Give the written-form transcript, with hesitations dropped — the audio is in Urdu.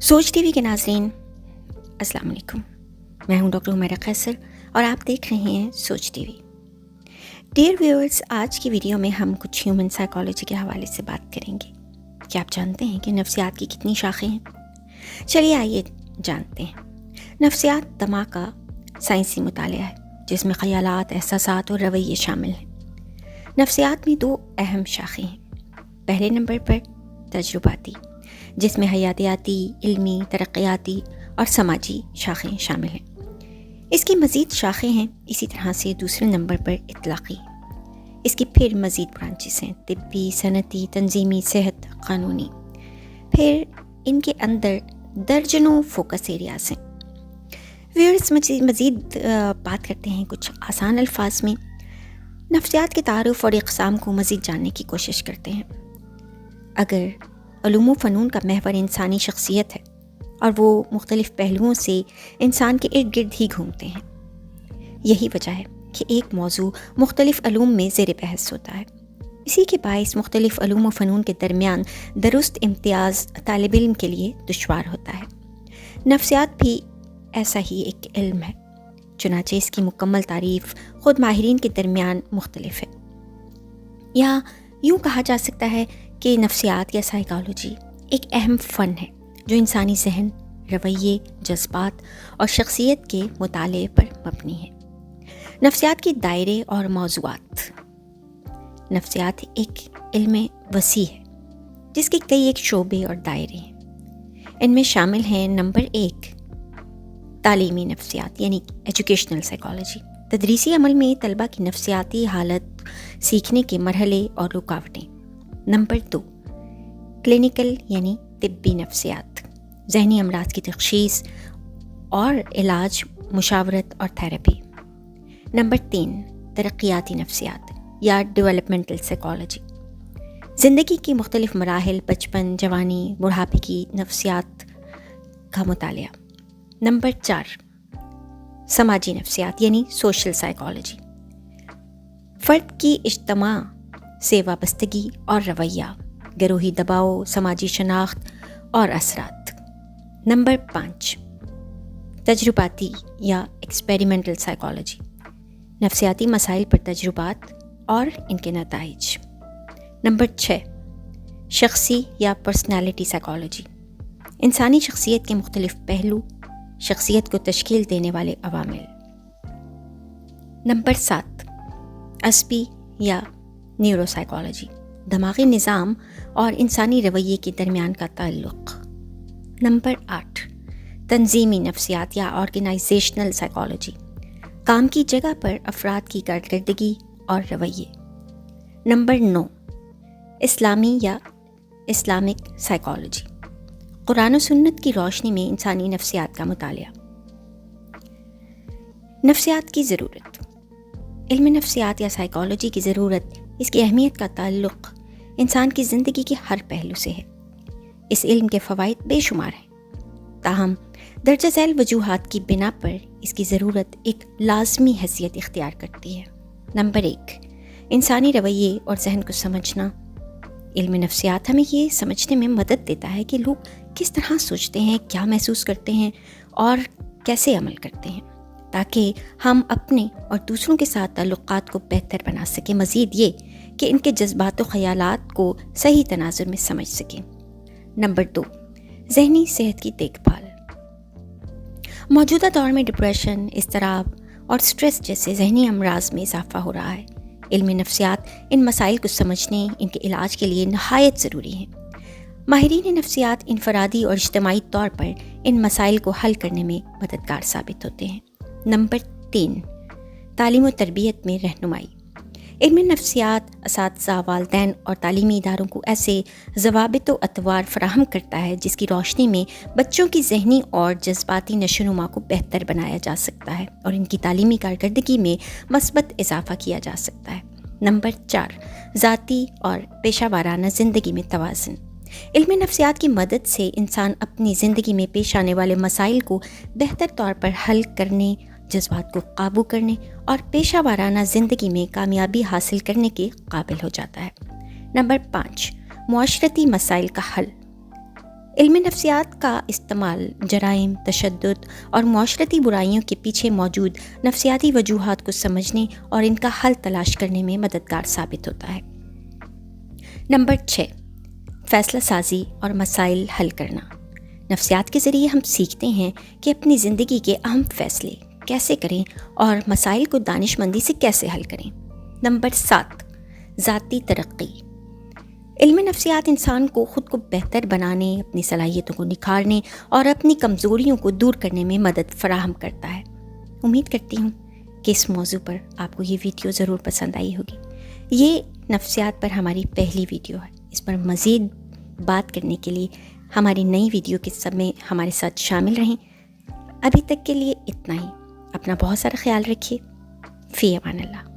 سوچ ٹی وی کے ناظرین السلام علیکم، میں ہوں ڈاکٹر حمیرہ قیصر اور آپ دیکھ رہے ہیں سوچ ٹی وی۔ ڈیئر ویورز، آج کی ویڈیو میں ہم کچھ ہیومن سائیکالوجی کے حوالے سے بات کریں گے۔ کیا آپ جانتے ہیں کہ نفسیات کی کتنی شاخیں ہیں؟ چلیے آئیے جانتے ہیں۔ نفسیات دماغ کا سائنسی مطالعہ ہے جس میں خیالات، احساسات اور رویے شامل ہیں۔ نفسیات میں دو اہم شاخیں ہیں۔ پہلے نمبر پر تجرباتی، جس میں حیاتیاتی، علمی، ترقیاتی اور سماجی شاخیں شامل ہیں۔ اس کی مزید شاخیں ہیں۔ اسی طرح سے دوسرے نمبر پر اطلاقی، اس کی پھر مزید برانچز ہیں: طبی، صنعتی، تنظیمی، صحت، قانونی۔ پھر ان کے اندر درجنوں فوکس ایریاز ہیں۔ ویورز، مزید بات کرتے ہیں کچھ آسان الفاظ میں۔ نفسیات کے تعارف اور اقسام کو مزید جاننے کی کوشش کرتے ہیں۔ اگر علوم و فنون کا محور انسانی شخصیت ہے اور وہ مختلف پہلوؤں سے انسان کے ارد گرد ہی گھومتے ہیں، یہی وجہ ہے کہ ایک موضوع مختلف علوم میں زیر بحث ہوتا ہے۔ اسی کے باعث مختلف علوم و فنون کے درمیان درست امتیاز طالب علم کے لیے دشوار ہوتا ہے۔ نفسیات بھی ایسا ہی ایک علم ہے، چنانچہ اس کی مکمل تعریف خود ماہرین کے درمیان مختلف ہے۔ یا یوں کہا جا سکتا ہے کہ نفسیات یا سائیکالوجی ایک اہم فن ہے جو انسانی ذہن، رویے، جذبات اور شخصیت کے مطالعے پر مبنی ہے۔ نفسیات کے دائرے اور موضوعات۔ نفسیات ایک علم وسیع ہے جس کے کئی ایک شعبے اور دائرے ہیں۔ ان میں شامل ہیں: نمبر 1، تعلیمی نفسیات یعنی ایجوکیشنل سائیکالوجی۔ تدریسی عمل میں طلبہ کی نفسیاتی حالت، سیکھنے کے مرحلے اور رکاوٹیں۔ نمبر 2، کلینیکل یعنی طبی نفسیات، ذہنی امراض کی تشخیص اور علاج، مشاورت اور تھراپی۔ نمبر 3، ترقیاتی نفسیات یا ڈیولپمنٹل سائیکالوجی، زندگی کے مختلف مراحل، بچپن، جوانی، بڑھاپے کی نفسیات کا مطالعہ۔ نمبر 4، سماجی نفسیات یعنی سوشل سائیکالوجی، فرد کی اجتماع سے وابستگی اور رویہ، گروہی دباؤ، سماجی شناخت اور اثرات۔ نمبر 5، تجرباتی یا ایکسپیریمنٹل سائیکالوجی، نفسیاتی مسائل پر تجربات اور ان کے نتائج۔ نمبر 6، شخصی یا پرسنالٹی سائیکالوجی، انسانی شخصیت کے مختلف پہلو، شخصیت کو تشکیل دینے والے عوامل۔ نمبر 7، عصبی یا نیورو سائیکالوجی، دماغی نظام اور انسانی رویے کے درمیان کا تعلق۔ نمبر 8، تنظیمی نفسیات یا آرگنائزیشنل سائیکالوجی، کام کی جگہ پر افراد کی کارکردگی اور رویے۔ نمبر 9، اسلامی یا اسلامک سائیکالوجی، قرآن و سنت کی روشنی میں انسانی نفسیات کا مطالعہ۔ نفسیات کی ضرورت۔ علم نفسیات یا سائیکالوجی کی ضرورت، اس کی اہمیت کا تعلق انسان کی زندگی کے ہر پہلو سے ہے۔ اس علم کے فوائد بے شمار ہیں، تاہم درجہ ذیل وجوہات کی بنا پر اس کی ضرورت ایک لازمی حیثیت اختیار کرتی ہے۔ نمبر 1، انسانی رویے اور ذہن کو سمجھنا۔ علم نفسیات ہمیں یہ سمجھنے میں مدد دیتا ہے کہ لوگ کس طرح سوچتے ہیں، کیا محسوس کرتے ہیں اور کیسے عمل کرتے ہیں، تاکہ ہم اپنے اور دوسروں کے ساتھ تعلقات کو بہتر بنا سکیں۔ مزید یہ کہ ان کے جذبات و خیالات کو صحیح تناظر میں سمجھ سکیں۔ نمبر 2، ذہنی صحت کی دیکھ بھال۔ موجودہ دور میں ڈپریشن، اضطراب اور سٹریس جیسے ذہنی امراض میں اضافہ ہو رہا ہے۔ علم نفسیات ان مسائل کو سمجھنے، ان کے علاج کے لیے نہایت ضروری ہیں۔ ماہرین نفسیات انفرادی اور اجتماعی طور پر ان مسائل کو حل کرنے میں مددگار ثابت ہوتے ہیں۔ نمبر 3، تعلیم و تربیت میں رہنمائی۔ علم نفسیات اساتذہ، والدین اور تعلیمی اداروں کو ایسے ضوابط و اطوار فراہم کرتا ہے جس کی روشنی میں بچوں کی ذہنی اور جذباتی نشو و نما کو بہتر بنایا جا سکتا ہے اور ان کی تعلیمی کارکردگی میں مثبت اضافہ کیا جا سکتا ہے۔ نمبر 4، ذاتی اور پیشہ وارانہ زندگی میں توازن۔ علم نفسیات کی مدد سے انسان اپنی زندگی میں پیش آنے والے مسائل کو بہتر طور پر حل کرنے، جذبات کو قابو کرنے اور پیشہ وارانہ زندگی میں کامیابی حاصل کرنے کے قابل ہو جاتا ہے۔ نمبر 5، معاشرتی مسائل کا حل۔ علم نفسیات کا استعمال جرائم، تشدد اور معاشرتی برائیوں کے پیچھے موجود نفسیاتی وجوہات کو سمجھنے اور ان کا حل تلاش کرنے میں مددگار ثابت ہوتا ہے۔ نمبر 6، فیصلہ سازی اور مسائل حل کرنا۔ نفسیات کے ذریعے ہم سیکھتے ہیں کہ اپنی زندگی کے اہم فیصلے کیسے کریں اور مسائل کو دانش مندی سے کیسے حل کریں۔ نمبر 7، ذاتی ترقی۔ علم نفسیات انسان کو خود کو بہتر بنانے، اپنی صلاحیتوں کو نکھارنے اور اپنی کمزوریوں کو دور کرنے میں مدد فراہم کرتا ہے۔ امید کرتی ہوں کہ اس موضوع پر آپ کو یہ ویڈیو ضرور پسند آئی ہوگی۔ یہ نفسیات پر ہماری پہلی ویڈیو ہے۔ اس پر مزید بات کرنے کے لیے ہماری نئی ویڈیو کے سب میں ہمارے ساتھ شامل رہیں۔ ابھی تک کے لیے اتنا ہی۔ اپنا بہت سارا خیال رکھیے۔ فی امان اللہ۔